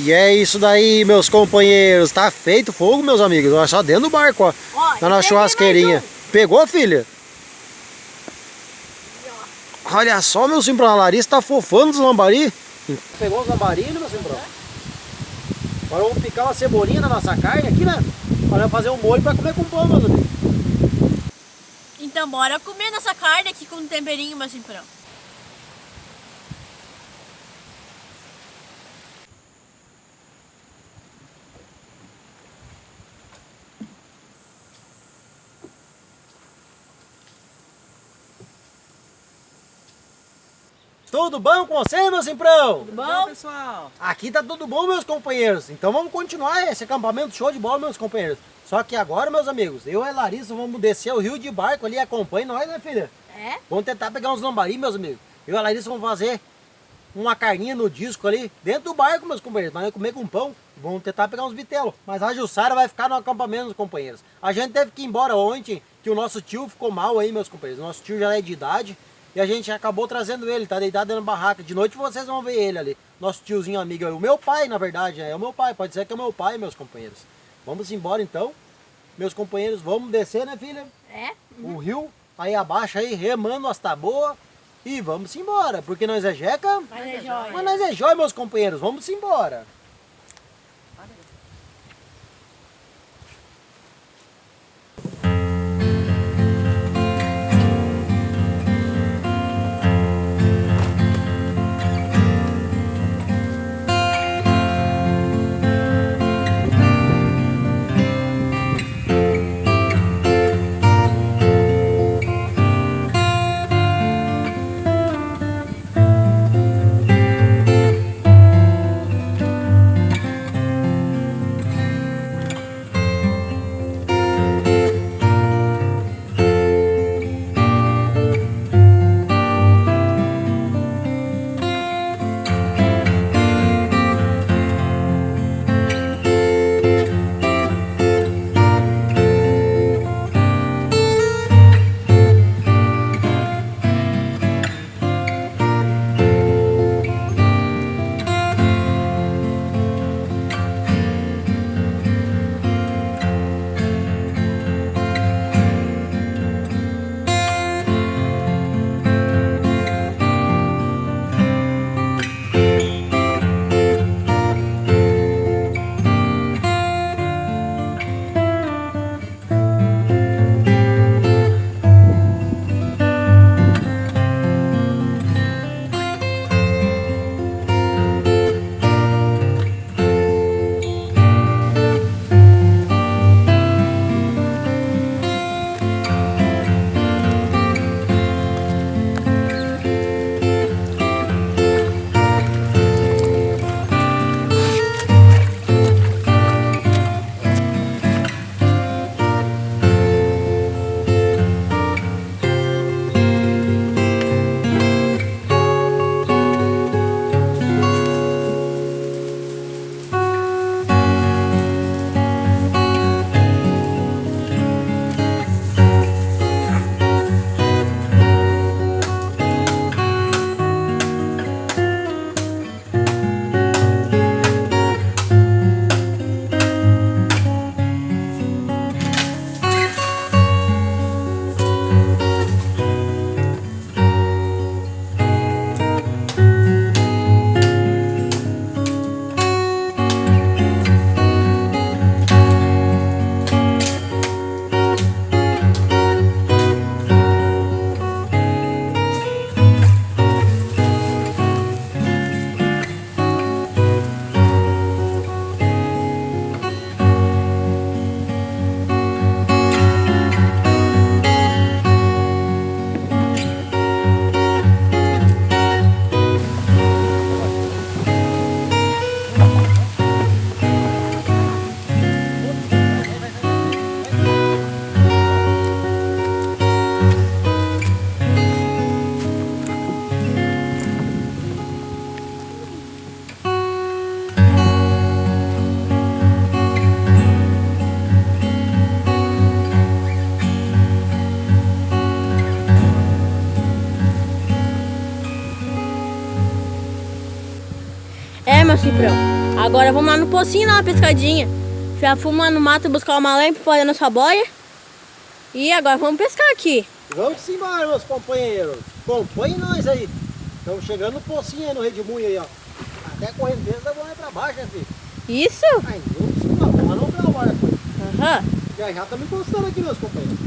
E é isso daí, meus companheiros. Tá feito fogo, meus amigos. Olha só dentro do barco, ó. Tá na churrasqueirinha. Pegou, filha? Olha só, meu Simbrão. A Larissa tá fofando os lambari. Pegou os lambari, né, meu Simbrão? Agora vamos picar uma cebolinha na nossa carne aqui, né? Para fazer um molho pra comer com pão, meus amigos. Então bora comer nossa carne aqui com um temperinho, meu Simprão. Tudo bom com você, meu Simprão? Tudo bom, pessoal? Aqui tá tudo bom, meus companheiros. Então vamos continuar esse acampamento show de bola, meus companheiros. Só que agora, meus amigos, eu e a Larissa vamos descer o rio de barco ali. Acompanhe nós, né, filha? É? Vamos tentar pegar uns lambari, meus amigos. Eu e a Larissa vamos fazer uma carninha no disco ali, dentro do barco, meus companheiros. Mas comer com pão, vamos tentar pegar uns vitelos. Mas a Jussara vai ficar no acampamento, meus companheiros. A gente teve que ir embora ontem, que o nosso tio ficou mal aí, meus companheiros. Nosso tio já é de idade. E a gente acabou trazendo ele, tá deitado dentro da barraca. De noite vocês vão ver ele ali. Nosso tiozinho amigo, o meu pai, na verdade, é o meu pai. Pode ser que é o meu pai, meus companheiros. Vamos embora então. Meus companheiros, vamos descer, né, filha? É? O rio, aí abaixo aí, remando as taboas. E vamos embora, porque nós é jeca. Mas é jóia. Mas nós é jóia, meus companheiros. Vamos embora. Cifrão. Agora vamos lá no pocinho, dar uma pescadinha. Já fomos lá no mato buscar uma lenha pra fazer nossa boia. E agora vamos pescar aqui. Vamos embora, meus companheiros. Acompanhe nós aí. Estamos chegando no pocinho aí no Redemoinho aí, ó. Até a correnteza da boia pra baixo, né, filho? Isso? Ai, vamos embora, vamos pra lá, filho. Aham. Já estamos encostando aqui, meus companheiros.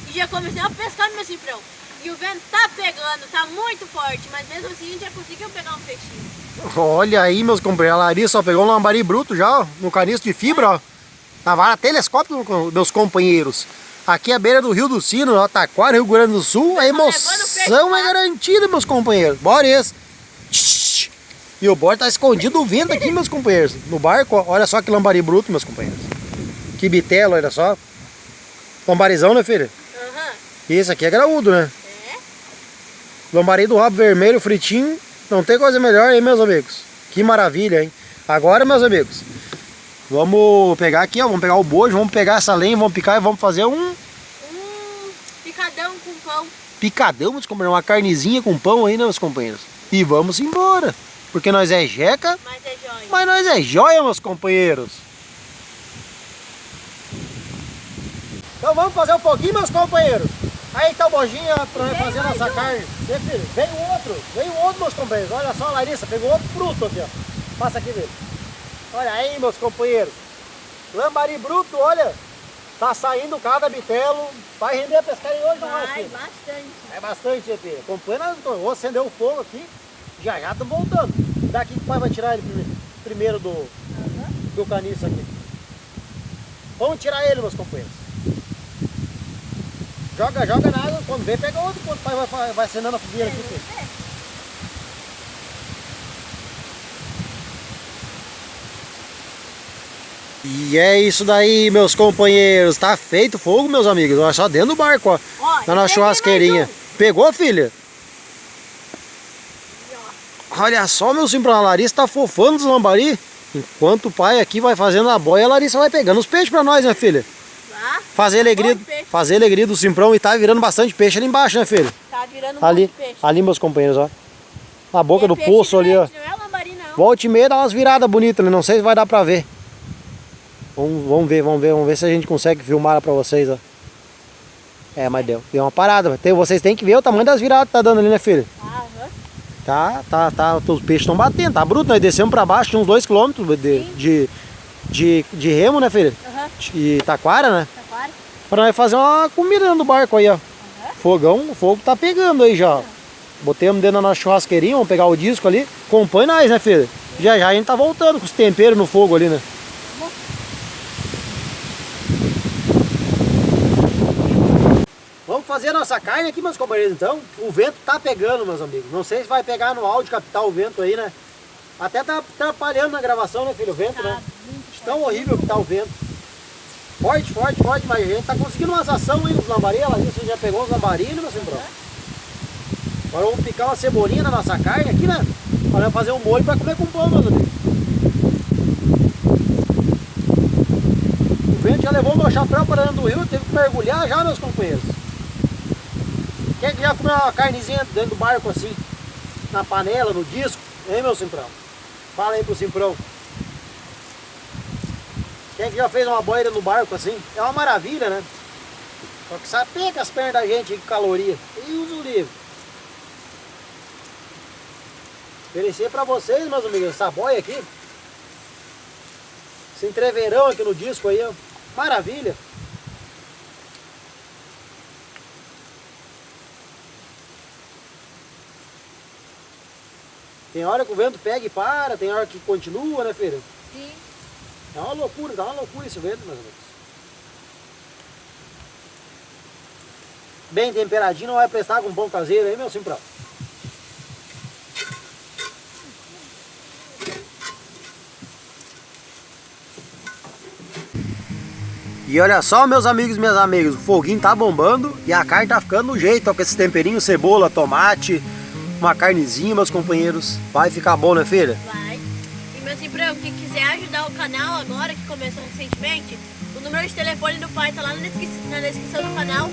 E já começamos a pescar, meu cifrão. E o vento tá pegando, tá muito forte, mas mesmo assim a gente já conseguiu pegar um peixinho. Olha aí, meus companheiros, a Larissa ó, pegou um lambari bruto já, ó, no caniço de fibra, ó. Na vara telescópico, meus companheiros. Aqui é a beira do Rio do Sino, ó, Taquara, Rio Grande do Sul. A emoção é garantida, meus companheiros. Bora esse. E o borde tá escondido do vento aqui, meus companheiros. No barco, ó, olha só que lambari bruto, meus companheiros. Que bitelo, olha só. Lambarizão, né, filha? Aham. Esse aqui é graúdo, né? É? Lambari do rabo vermelho, fritinho. Não tem coisa melhor, hein, meus amigos? Que maravilha, hein? Agora, meus amigos, vamos pegar aqui, ó. Vamos pegar o bojo, vamos pegar essa lenha, vamos picar e vamos fazer um Picadão com pão. picadão, meus companheiros. Uma carnezinha com pão aí, né, meus companheiros? E vamos embora. Porque nós é jeca, Mas é jóia. mas nós é joia, meus companheiros. Então vamos fazer um foguinho, meus companheiros. Aí tá o bojinho pra nós fazer nossa carne. Vê, filho, veio outro, meus companheiros. Olha só, a Larissa pegou outro fruto aqui, ó. Passa aqui, velho. Olha aí, meus companheiros. Lambari bruto, olha. Tá saindo cada bitelo. Vai render a pescaria hoje, não vai, Vai, filho? bastante. É bastante, GP. Acompanha nós, vou acender o fogo aqui. Já estamos voltando. Daqui que o pai vai tirar ele primeiro do caniço aqui. Vamos tirar ele, meus companheiros. Joga na água, quando vem pega outro, quando o pai vai acenando a fogueira aqui. Filho. E é isso daí, meus companheiros. Tá feito fogo, meus amigos. Olha só dentro do barco, ó. Na nossa churrasqueirinha. Pegou, filha? Olha só, meu simples, a Larissa tá fofando os lambari. Enquanto o pai aqui vai fazendo a boia, a Larissa vai pegando os peixes pra nós, né, filha? Fazer alegria do Simprão. E tá virando bastante peixe ali embaixo, né, filho? Tá virando um Ali, monte de peixe. ali, meus companheiros, ó. Na boca do Peixe poço ali, ó. grande, não é lambari, não. Volta e meia dá umas viradas bonitas, né? Não sei se vai dar pra ver. Vamos ver se a gente consegue filmar pra vocês, ó. É, mas deu uma parada. Vocês têm que ver o tamanho das viradas que tá dando ali, né, filho? Tá, os peixes estão batendo, tá bruto. Nós descemos pra baixo, tinha uns 2 km de remo, né, filho? De Taquara, né? Taquara. Pra nós fazer uma comida dentro do barco aí, ó. Fogão, o fogo tá pegando aí já. Botemos dentro da nossa churrasqueirinha, vamos pegar o disco ali. Acompanha nós, né, filho? Já a gente tá voltando com os temperos no fogo ali, né? Vamos fazer a nossa carne aqui, meus companheiros, então. O vento tá pegando, meus amigos. Não sei se vai pegar no áudio, captar o vento aí, né? Até tá atrapalhando na gravação, né, filho? O vento, né? Tão horrível que tá o vento. Forte, mas a gente tá conseguindo umas ações aí nos lambari. Você já pegou os lambari, né, meu simbrão? Agora vamos picar uma cebolinha na nossa carne aqui, né? Para fazer um molho para comer com pão, meus amigos. O vento já levou meu chapéu para dentro do rio, teve que mergulhar já, meus companheiros. Quem é que já comeu uma carnezinha dentro do barco assim? Na panela, no disco? Hein, meu Simprão? Fala aí pro Simprão. Quem é que já fez uma boia no barco assim? É uma maravilha, né? Só que sapeca as pernas da gente aí com caloria. E usa o livro. Oferecer pra vocês, meus amigos, essa boia aqui. Esse entreverão aqui no disco aí, ó. Maravilha. Tem hora que o vento pega e para, tem hora que continua, né, filho? Sim. É uma loucura, dá uma loucura esse vento, meus amigos. Bem temperadinho, não vai prestar com pão caseiro aí, meu Simprão. E olha só, meus amigos e minhas amigas, o foguinho tá bombando e a carne tá ficando no jeito, ó, com esses temperinhos, cebola, tomate, uma carnezinha, meus companheiros. Vai ficar bom, né, filha? Vai. E meu Simprão, quem quiser ajudar o canal agora, que começou recentemente, o número de telefone do pai tá lá na descrição do canal.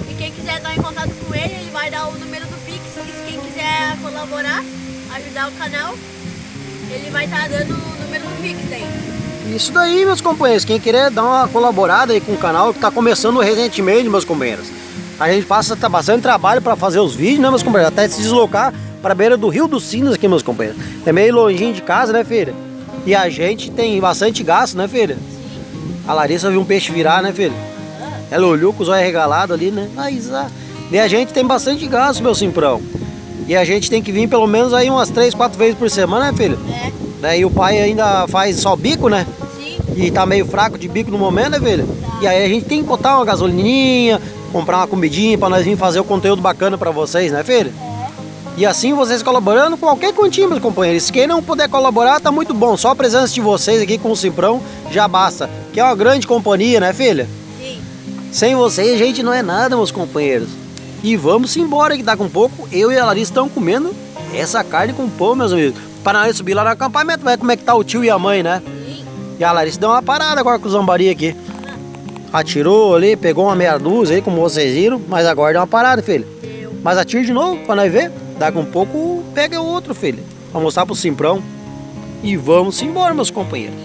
E quem quiser entrar em contato com ele, ele vai dar o número do Pix. E quem quiser colaborar, ajudar o canal, ele vai estar dando o número do Pix aí. Isso daí, meus companheiros. Quem querer dar uma colaborada aí com o canal que está começando recentemente, meus companheiros. A gente passa bastante trabalho para fazer os vídeos, né, meus companheiros? Até se deslocar para a beira do Rio dos Sinos aqui, meus companheiros. É meio longinho de casa, né, filha? E a gente tem bastante gasto, né, filha? A Larissa viu um peixe virar, né, filha? Ela olhou com os olhos regalados ali, né? E a gente tem bastante gasto, meu simprão. E a gente tem que vir pelo menos aí umas 3, 4 vezes por semana, né, filho? Daí o pai ainda faz só bico, né? Sim. E tá meio fraco de bico no momento, né, filho? Tá. E aí a gente tem que botar uma gasolininha, comprar uma comidinha pra nós vir fazer o conteúdo bacana pra vocês, né, filho? E assim vocês colaborando, qualquer quantia, meus companheiros. Se quem não puder colaborar, tá muito bom. Só a presença de vocês aqui com o Simprão já basta. Que é uma grande companhia, né, filha? Sim. Sem vocês, a gente não é nada, meus companheiros. E vamos embora que daqui a um pouco eu e a Larissa estão comendo essa carne com pão, meus amigos. Para nós subir lá no acampamento, ver como é que tá o tio e a mãe, né? Sim. E a Larissa deu uma parada agora com o zambari aqui. Atirou ali, pegou uma meia dúzia aí, como vocês viram, mas agora deu uma parada, filho. Mas atira de novo, para nós ver. Daqui a um pouco pega o outro, filho. Pra mostrar pro Simprão. E vamos embora, meus companheiros.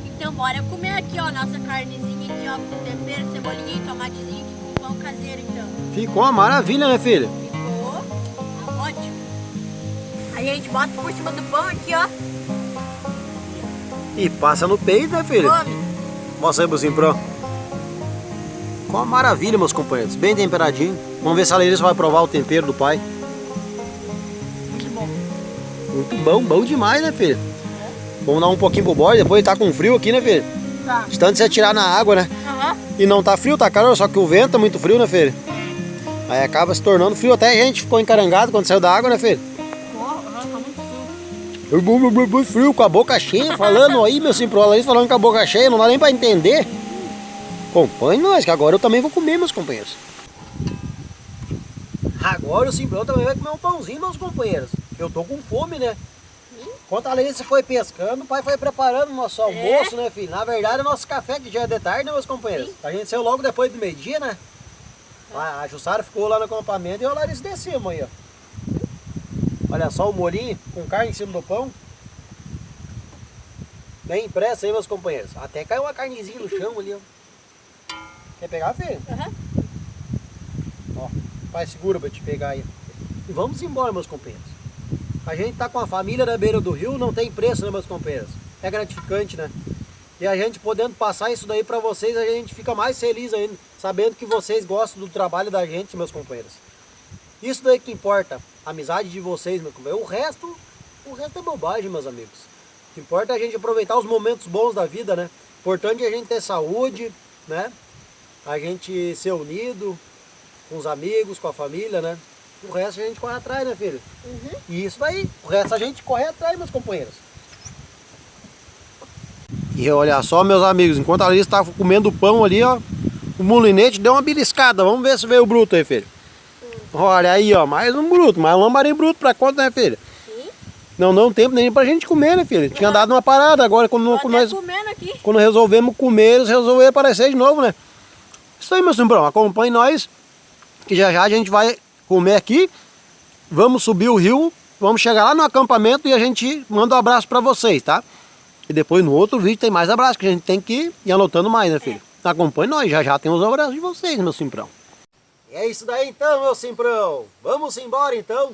Então bora comer aqui, ó, nossa carnezinha aqui, ó, com tempero, cebolinha e tomatezinho aqui com pão caseiro, então. Ficou uma maravilha, né, filho? Ficou ótimo. Aí a gente bota por cima do pão aqui, ó. E passa no peito, né, filho? Come. Mostra aí pro Simprão. Ficou uma maravilha, meus companheiros. Bem temperadinho. Vamos ver se a Larissa vai provar o tempero do pai. Muito bom. Muito bom, bom demais, né, filho? Vamos dar um pouquinho pro bode, depois tá com frio aqui, né, filho? Tá. De tanto você atirar na água, né? Aham. E não tá frio, tá calor, só que o vento é muito frio, né, filho? Aí acaba se tornando frio. Até a gente ficou encarangado quando saiu da água, né, filho? Ficou, tá muito frio. Frio, com a boca cheia, falando aí, meu Simprão, a Larissa falando com a boca cheia, não dá nem pra entender. Acompanhe nós, que agora eu também vou comer, meus companheiros. Agora o Simprão também vai comer um pãozinho, meus companheiros. Eu tô com fome, né? Enquanto a Larissa foi pescando, o pai foi preparando o nosso almoço, né, filho? Na verdade, o nosso café que já é de tarde, né, meus companheiros? Sim. A gente saiu logo depois do meio-dia, né? A Jussara ficou lá no acampamento e a Larissa descemos aí, ó. Olha só o molhinho com carne em cima do pão. Bem impresso aí, meus companheiros. Até caiu uma carnezinha no chão ali, ó. Quer pegar, filho? Aham. Ó, pai segura pra te pegar aí. E vamos embora, meus companheiros. A gente tá com a família na beira do rio, não tem preço, né, meus companheiros? É gratificante, né? E a gente podendo passar isso daí pra vocês, a gente fica mais feliz ainda, sabendo que vocês gostam do trabalho da gente, meus companheiros. Isso daí que importa, a amizade de vocês, meu companheiro. O resto é bobagem, meus amigos. O que importa é a gente aproveitar os momentos bons da vida, né? Importante é a gente ter saúde, né? A gente ser unido com os amigos, com a família, né? O resto a gente corre atrás, né, filho? E isso daí, o resto a gente corre atrás, meus companheiros. E olha só, meus amigos, enquanto a Larissa estava comendo o pão ali, ó, o molinete deu uma beliscada. Vamos ver se veio o bruto aí, filho. Olha aí, ó, mais um bruto, mais um lambarim bruto pra conta, né, filho? Sim. Não deu tempo nem pra gente comer, né, filho? Tinha dado uma parada, agora quando nós... comendo aqui. Quando resolvemos comer, eles resolveram aparecer de novo, né? Isso aí, meu simbrão, acompanhe nós, que já já a gente vai comer aqui, vamos subir o rio, vamos chegar lá no acampamento e a gente manda um abraço pra vocês, tá? E depois no outro vídeo tem mais abraços, que a gente tem que ir anotando mais, né, filho? Acompanhe nós, já já tem os abraços de vocês, meu simprão. É isso daí então, meu simprão. Vamos embora então.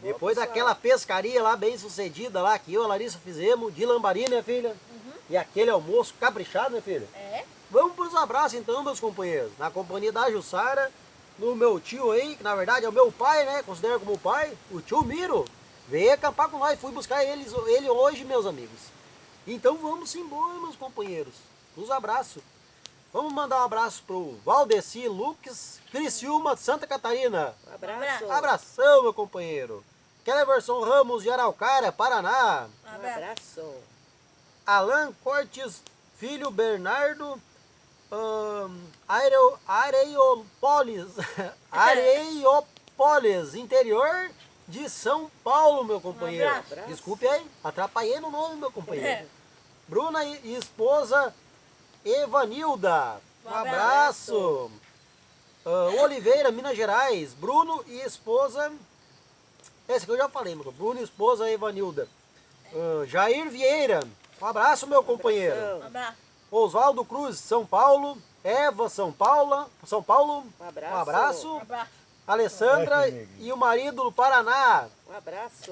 Depois daquela pescaria lá bem sucedida lá, que eu e a Larissa fizemos, de lambari, né, filha? E aquele almoço caprichado, né, filha? É. Vamos para os abraços então, meus companheiros. Na companhia da Jussara, no meu tio aí, que na verdade é o meu pai, né? Considero como pai, o tio Miro. Veio acampar com nós, fui buscar ele hoje, meus amigos. Então vamos embora, meus companheiros. Nos abraços. Vamos mandar um abraço pro Valdeci Lucas, Criciúma, Santa Catarina. Abraço. Abração, meu companheiro. Cleverson Ramos de Araucária, Paraná. Abraço. Alan Cortes Filho, Bernardo, Areiopolis, interior de São Paulo, meu companheiro. Abraço. Desculpe aí, atrapalhei no nome, meu companheiro. Bruna e esposa Evanilda, um abraço. Oliveira, Minas Gerais, Bruno e esposa, esse que eu já falei, meu, Bruno e esposa Evanilda. Jair Vieira, um abraço, meu companheiro. Um abraço. Oswaldo Cruz, São Paulo. Eva, São Paulo. Um abraço. Um abraço. Alessandra e o marido do Paraná. Um abraço.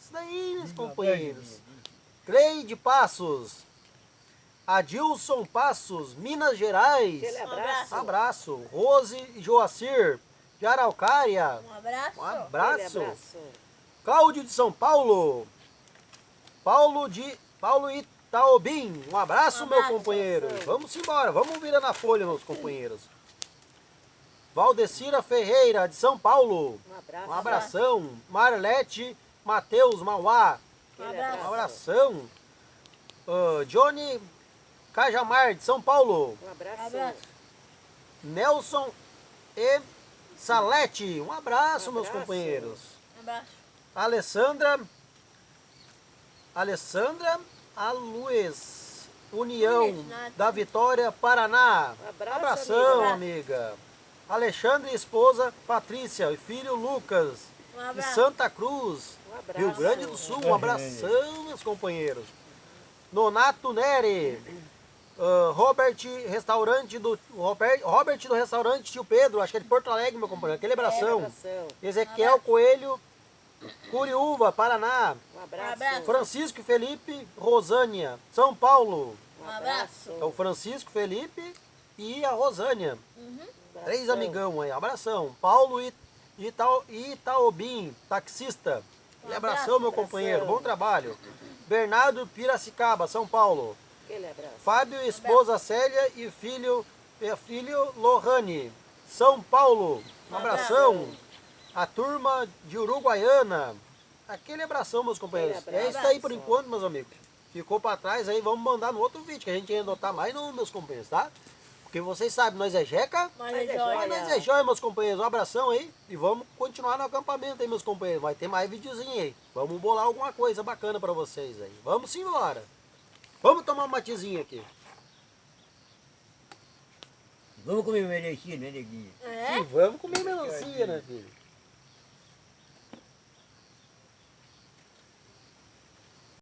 Isso daí, meus companheiros. Cleide Passos. Adilson Passos, Minas Gerais. Aquele abraço. Abraço. Rose e Joacir, de Araucária. Um abraço. Um Aquele abraço. abraço. Cláudio de São Paulo. Paulo Itaobim. Um abraço, meu abraço, companheiro. Vamos embora, vamos virar na folha, meus companheiros. Valdecira Ferreira, de São Paulo. Um abraço. Um abração. Marlete Matheus Mauá. Aquele Um abração. Johnny Cajamar, de São Paulo. Um Um abraço. abraço. Nelson e Salete. Um abraço, meus abraço. companheiros. Um abraço. Alessandra Aluez, União Nada. da Vitória, Paraná. Um abraço, Abração, amiga. amiga. Alexandre e esposa Patrícia e filho Lucas, Um de abraço. Santa Cruz, Um abraço. Rio Grande do Sul. Um abração, meus companheiros. Nonato Neri, Robert do restaurante Tio Pedro, acho que é de Porto Alegre, meu companheiro. Aquele abração. Abração. Ezequiel Coelho, Curiúva, Paraná. Um abraço. abraço. Francisco e Felipe Rosânia, São Paulo. Um abraço. É o Francisco, Felipe e a Rosânia. Três amigão aí, abração. Paulo Itaobim, taxista. E abração, meu companheiro, bom trabalho. Bernardo Piracicaba, São Paulo. Aquele abraço. Fábio, esposa Célia e filho Lohane, São Paulo. Um abração. A turma de Uruguaiana. Aquele abração, meus companheiros. Aquele É abraço. isso aí por enquanto, meus amigos. Ficou pra trás aí, vamos mandar no outro vídeo, que a gente ia adotar mais no, meus companheiros, tá? Porque vocês sabem, nós é jeca, Mas Mas é é joia. mas nós é jóia, meus companheiros. Um abração aí e vamos continuar no acampamento aí, meus companheiros. Vai ter mais videozinho aí. Vamos bolar alguma coisa bacana pra vocês aí. Vamos embora. Vamos tomar um matezinho aqui. Vamos comer melancia, né, neguinho? É? E vamos comer melancia, né, filho?